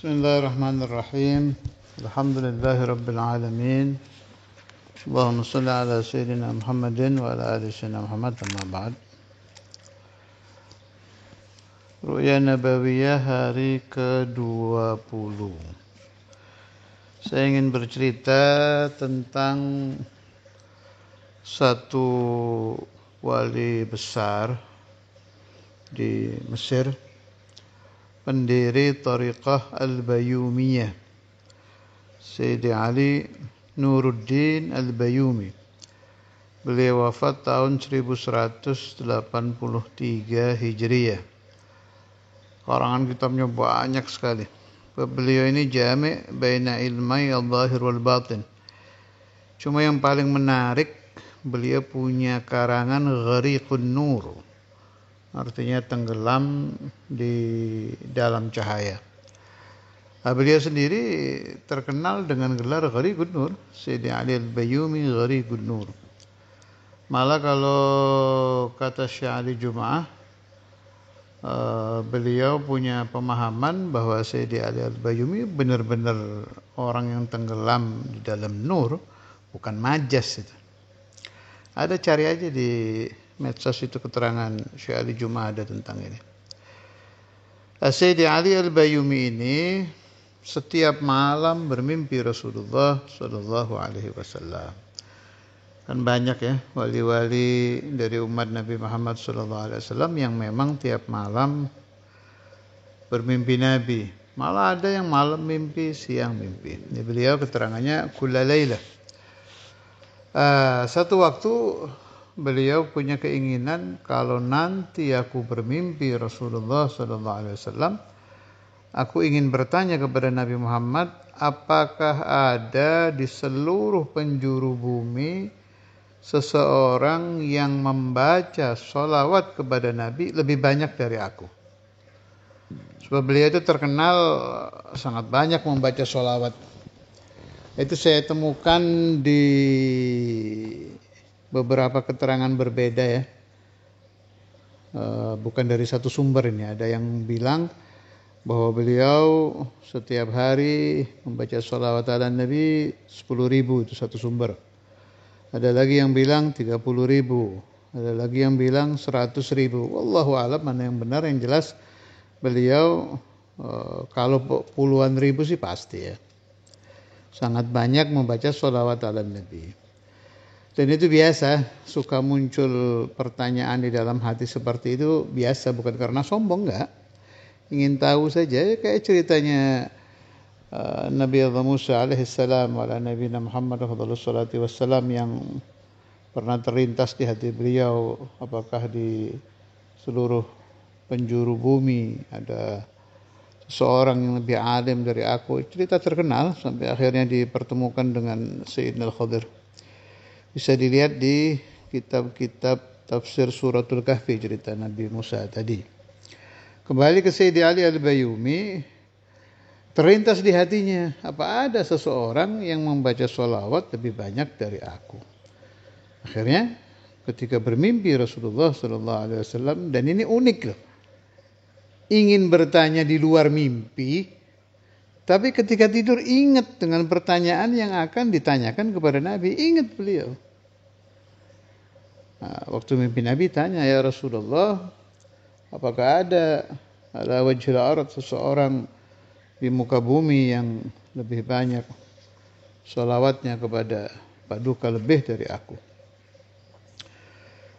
Bismillahirrahmanirrahim. Alhamdulillahi Rabbil alamin. Allahumma salli ala Sayyidina Muhammadin wa ala ali Sayyidina Muhammad, amma ba'd. Ru'ya Nabawiyah hari ke-20. Saya ingin bercerita tentang satu wali besar di Mesir, pendiri Thariqah Al-Bayyumiyah, Sayyidi Ali Nuruddin Al-Bayyumi. Beliau wafat tahun 1183 Hijriyah. Karangan kitabnya banyak sekali. Beliau ini jami' baina ilmai al-zahir wal batin. Cuma yang paling menarik, beliau punya karangan Ghariqun Nur. Artinya tenggelam di dalam cahaya. Beliau sendiri terkenal dengan gelar Ghariqun Nur, Sayyidi Ali Al-Bayyumi Ghariqun Nur. Malah kalau kata Syekh Ali Jum'ah, beliau punya pemahaman bahwa Sayyidi Ali Al-Bayyumi benar-benar orang yang tenggelam di dalam nur, bukan majas itu. Ada, cari aja di medsos itu keterangan Syekh Ali Jum'ah ada tentang ini. Sayyidi Ali Al-Bayyumi ini setiap malam bermimpi Rasulullah Sallallahu Alaihi Wasallam. Kan banyak ya wali-wali dari umat Nabi Muhammad Sallallahu Alaihi Wasallam yang memang tiap malam bermimpi Nabi. Malah ada yang malam mimpi, siang mimpi. Ini beliau keterangannya kulla lailah. Satu waktu beliau punya keinginan, kalau nanti aku bermimpi Rasulullah Sallallahu Alaihi Wasallam, aku ingin bertanya kepada Nabi Muhammad, apakah ada di seluruh penjuru bumi seseorang yang membaca sholawat kepada Nabi lebih banyak dari aku? Sebab beliau itu terkenal sangat banyak membaca sholawat. Itu saya temukan di beberapa keterangan berbeda ya. Bukan dari satu sumber ini. Ada yang bilang bahwa beliau setiap hari membaca sholawat ala Nabi 10.000, itu satu sumber. Ada lagi yang bilang 30.000. Ada lagi yang bilang 100.000. Wallahu a'lam mana yang benar. Yang jelas beliau kalau puluhan ribu sih pasti ya. Sangat banyak membaca sholawat ala Nabi. Dan itu biasa, suka muncul pertanyaan di dalam hati seperti itu biasa, bukan karena sombong, enggak. Ingin tahu saja, kayak ceritanya Nabi Allah Musa alaihissalam wa ala Nabi Muhammad sallallahu wassalam yang pernah terlintas di hati beliau, apakah di seluruh penjuru bumi ada seorang yang lebih alim dari aku. Cerita terkenal sampai akhirnya dipertemukan dengan Sayyidina Al-Khadir. Bisa dilihat di kitab-kitab tafsir suratul Kahfi, cerita Nabi Musa tadi. Kembali ke Sayyidi Ali Al-Bayyumi, terlintas di hatinya, apa ada seseorang yang membaca sholawat lebih banyak dari aku? Akhirnya ketika bermimpi Rasulullah Sallallahu Alaihi Wasallam, dan ini unik loh, ingin bertanya di luar mimpi, tapi ketika tidur ingat dengan pertanyaan yang akan ditanyakan kepada Nabi. Ingat beliau. Waktu mimpi Nabi tanya, ya Rasulullah, apakah ada ala wajhil ard seseorang di muka bumi yang lebih banyak sholawatnya kepada paduka lebih dari aku?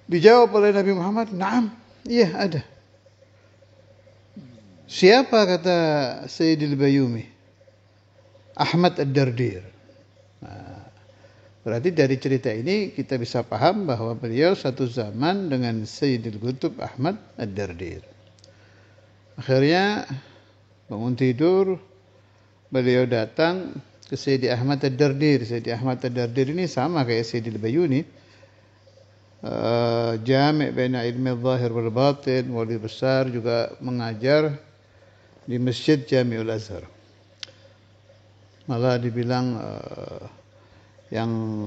Dijawab oleh Nabi Muhammad, "Na'am, iya ada." Siapa, kata Sayyidil Bayyumi? Ahmad Ad-Dardir. Berarti dari cerita ini kita bisa paham bahwa beliau satu zaman dengan Sayyidil Qutb Ahmad Ad-Dardir. Akhirnya bangun tidur, beliau datang ke Sayyidi Ahmad Ad-Dardir. Sayyidi Ahmad Ad-Dardir ini sama kayak Sayyidil Bayyumi, jami' baina ilmi al-zahir wal batin, wali besar, juga mengajar di Masjid Jami'ul Azhar. Malah dibilang yang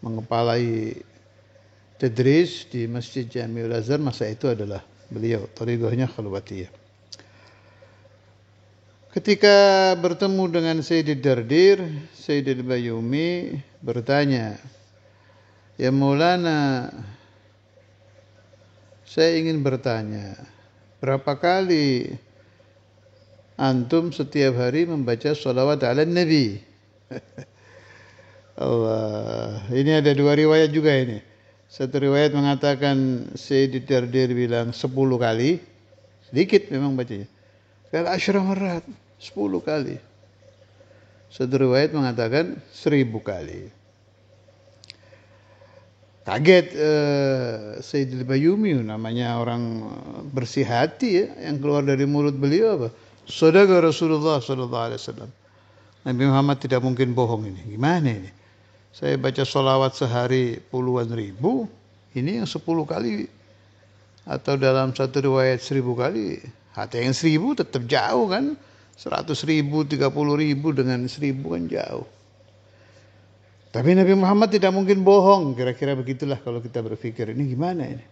mengepalai tadris di Masjid Jami'ul Azhar masa itu adalah beliau. Thariqahnya khalwatiyah. Ketika bertemu dengan Sayyid Dardir, Sayyid Al-Bayyumi bertanya, "Ya Maulana, saya ingin bertanya, berapa kali antum setiap hari membaca sholawat ala Nabi?" Allah, ini ada dua riwayat juga ini. Satu riwayat mengatakan Sayyid Dardir bilang 10 kali, sedikit memang bacanya. Kal asyra marat, 10 kali. Satu riwayat mengatakan 1000 kali. Kaget Sayyid Al-Bayyumi, namanya orang bersih hati ya, yang keluar dari mulut beliau apa? Shadaqa Rasulullah sallallahu alaihi wasallam. Nabi Muhammad tidak mungkin bohong ini. Gimana ini? Saya baca sholawat sehari puluhan ribu, ini yang 10 kali. Atau dalam satu riwayat 1000 kali. Ada yang 1000 tetap jauh kan. 100.000, 30.000 dengan 1000 kan jauh. Tapi Nabi Muhammad tidak mungkin bohong. Kira-kira begitulah kalau kita berpikir. Ini gimana ini?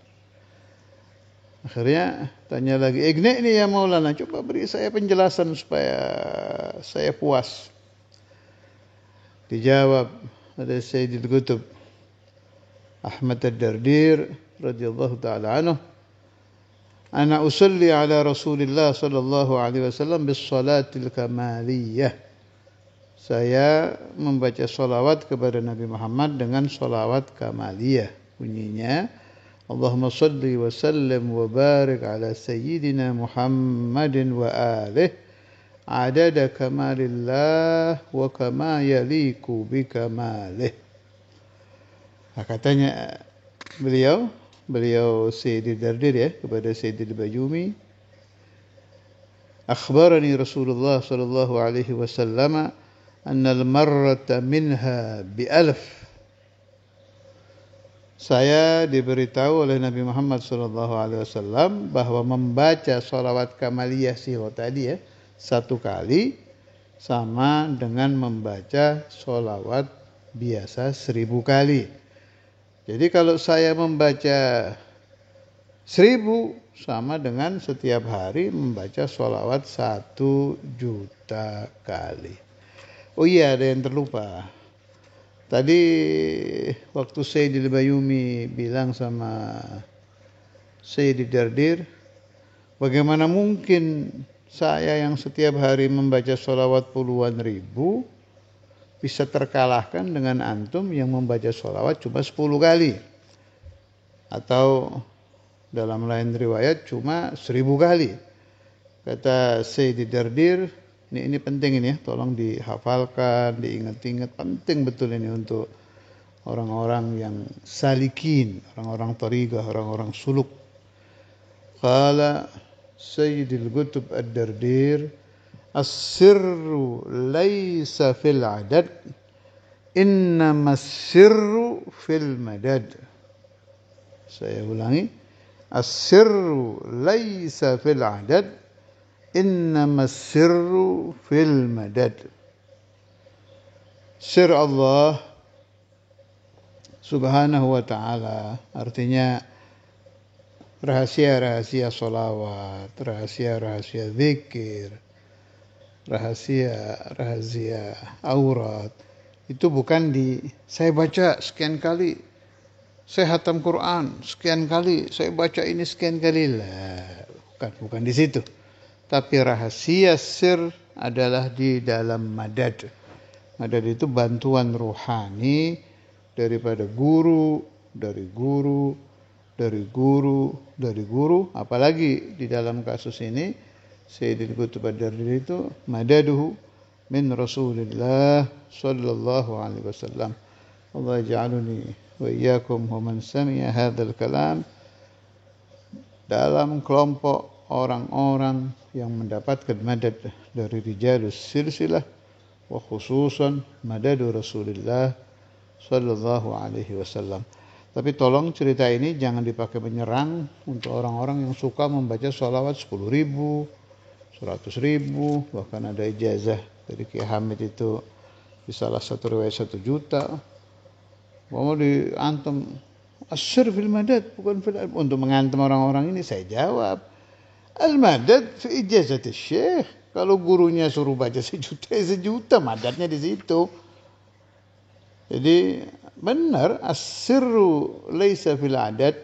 Akhirnya tanya lagi. Igne ini ya Maulana. Coba beri saya penjelasan supaya saya puas. Dijawab oleh Sayyidil Qutb Ahmad Ad-Dardir radhiyallahu ta'ala anhu. Ana usalli ala Rasulillah sallallahu alaihi wasallam bis salatil kamaliyah. Saya membaca salawat kepada Nabi Muhammad dengan salawat kamaliyah. Bunyinya Allahumma salli wa sallim wa barik ala sayyidina Muhammadin wa alihi adada kamalillah wa kama yaliku bi kamalih. Nah, katanya beliau Sayyid Dardir ya kepada Sayyid Al-Bayyumi, akhbarani Rasulullah sallallahu alaihi wasallam anna al-marrata minha bi-alf. Saya diberitahu oleh Nabi Muhammad sallallahu alaihi wasallam bahwa membaca sholawat kamaliyah siro tadi ya 1 kali sama dengan membaca sholawat biasa 1000 kali. Jadi kalau saya membaca 1000 sama dengan setiap hari membaca sholawat 1.000.000 kali. Oh iya, ada yang terlupa. Tadi waktu Sayyid Al-Bayyumi bilang sama Sayyid Dardir, bagaimana mungkin saya yang setiap hari membaca sholawat puluhan ribu bisa terkalahkan dengan antum yang membaca sholawat cuma 10 kali. Atau dalam lain riwayat cuma 1000 kali. Kata Sayyid Dardir, ini penting ini ya, tolong dihafalkan, diingat-ingat, penting betul ini untuk orang-orang yang salikin, orang-orang thariqah, orang-orang suluk. Qala Sayyidil Qutb Ad-Dardir, as-sirru laysa fil adad, innama as-sirru fil madad. Saya ulangi, as-sirru laysa fil adad, innama as-sirru fil madad. Sir Allah subhanahu wa ta'ala artinya rahasia-rahasia sholawat, rahasia-rahasia zikir, rahasia aurat itu bukan saya baca sekian kali, saya hatam Quran sekian kali, saya baca ini sekian kali lah, bukan di situ. Tapi rahasia sir adalah di dalam madad. Madad itu bantuan ruhani daripada guru, dari guru, apalagi di dalam kasus ini Sayyidil Qutb Ad-Dardir itu madaduhu min Rasulillah sallallahu alaihi wasallam. Allah ja'aluni wa iyyakum wa man sami'a hadzal kalam dalam kelompok orang-orang yang mendapatkan madad dari rijalus silsilah wa khususan madadu Rasulillah sallallahu alaihi wasallam. Tapi tolong cerita ini jangan dipakai menyerang untuk orang-orang yang suka membaca sholawat 10.000, 100.000, bahkan ada ijazah dari Kiai Hamid itu di salah satu riwayat 1 juta. Mau diantem asyir fil madad bukan fil, untuk mengantem orang-orang ini saya jawab Al-madad fi ijazat syekh. Kalau gurunya suruh baca sejuta, sejuta madatnya di situ. Jadi benar as-sirru laisa fil adad,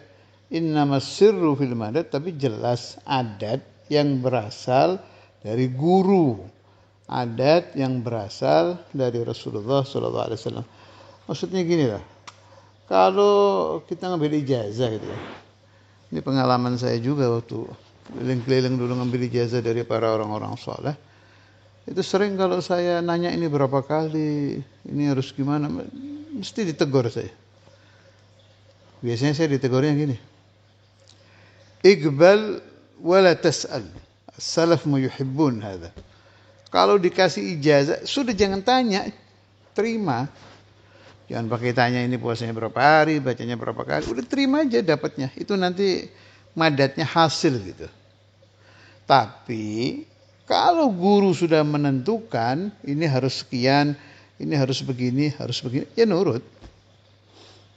innamas sirru fil madad, tapi jelas adat yang berasal dari guru, adat yang berasal dari Rasulullah sallallahu alaihi wasallam. Maksudnya gini lah. Kalau kita ngambil ijazah gitu ya. Ini pengalaman saya juga waktu keliling-keliling dulu ngambil ijazah dari para orang-orang soleh. Itu sering kalau saya nanya ini berapa kali, ini harus gimana, mesti ditegur saya. Biasanya saya ditegurnya gini. Iqbal wala tas'al. Salaf yuhibbun hadha. Kalau dikasih ijazah, sudah jangan tanya, terima. Jangan pakai tanya ini puasanya berapa hari, bacanya berapa kali. Udah terima aja dapatnya. Itu nanti madatnya hasil gitu. Tapi kalau guru sudah menentukan ini harus sekian, ini harus begini, ya nurut.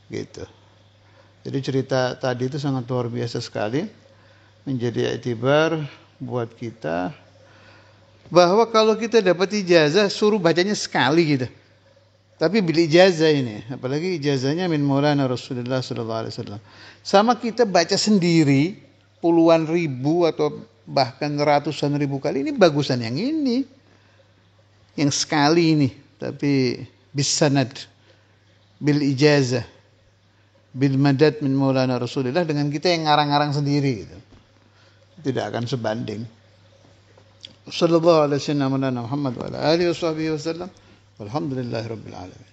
Gitu. Jadi cerita tadi itu sangat luar biasa sekali. Menjadi iktibar buat kita. Bahwa kalau kita dapat ijazah suruh bacanya sekali gitu. Tapi bila ijazah ini, apalagi ijazahnya min Maulana Rasulullah sallallahu alaihi wasallam. Sama kita baca sendiri puluhan ribu atau bahkan ratusan ribu kali, ini bagusan yang ini. Yang sekali ini, tapi bisanad, bil ijazah, bil madad min Maulana Rasulullah, dengan kita yang ngarang-ngarang sendiri gitu. Tidak akan sebanding. Sallallahu alaihi wasallam Muhammad wa ala alihi wasallam. Walhamdulillahirabbil alamin.